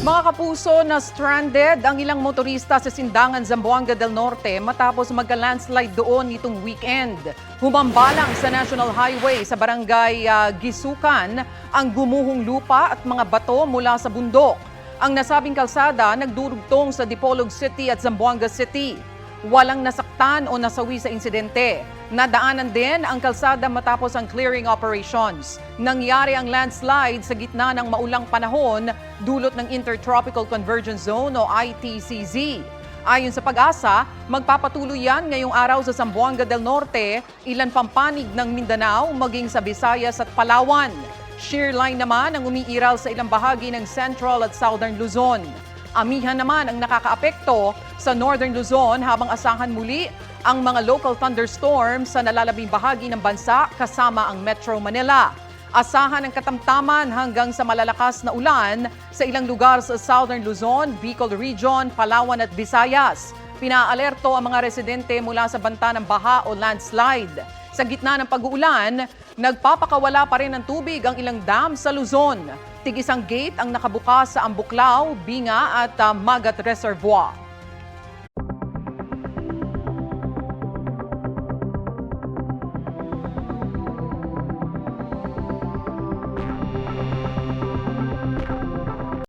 Mga kapuso, na stranded ang ilang motorista sa Sindangan, Zamboanga del Norte matapos magka-landslide doon nitong weekend. Humambalang sa National Highway sa barangay Gisukan ang gumuhong lupa at mga bato mula sa bundok. Ang nasabing kalsada nagdurugtong sa Dipolog City at Zamboanga City. Walang nasaktan o nasawi sa insidente. Nadaanan din ang kalsada matapos ang clearing operations. Nangyari ang landslide sa gitna ng maulang panahon dulot ng Intertropical Convergence Zone o ITCZ. Ayon sa Pag-asa, magpapatuloy yan ngayong araw sa Zamboanga del Norte, ilan pampanig ng Mindanao maging sa Visayas at Palawan. Shear line naman ang umiiral sa ilang bahagi ng Central at Southern Luzon. Amihan naman ang nakakaapekto sa Northern Luzon habang asahan muli ang mga local thunderstorms sa nalalabing bahagi ng bansa kasama ang Metro Manila. Asahan ang katamtaman hanggang sa malalakas na ulan sa ilang lugar sa Southern Luzon, Bicol Region, Palawan at Visayas. Pinaalerto ang mga residente mula sa banta ng baha o landslide. Sa gitna ng pag-uulan, nagpapakawala pa rin ng tubig ang ilang dam sa Luzon. Tig-isang gate ang nakabukas sa Ambuklao, Binga at Magat Reservoir.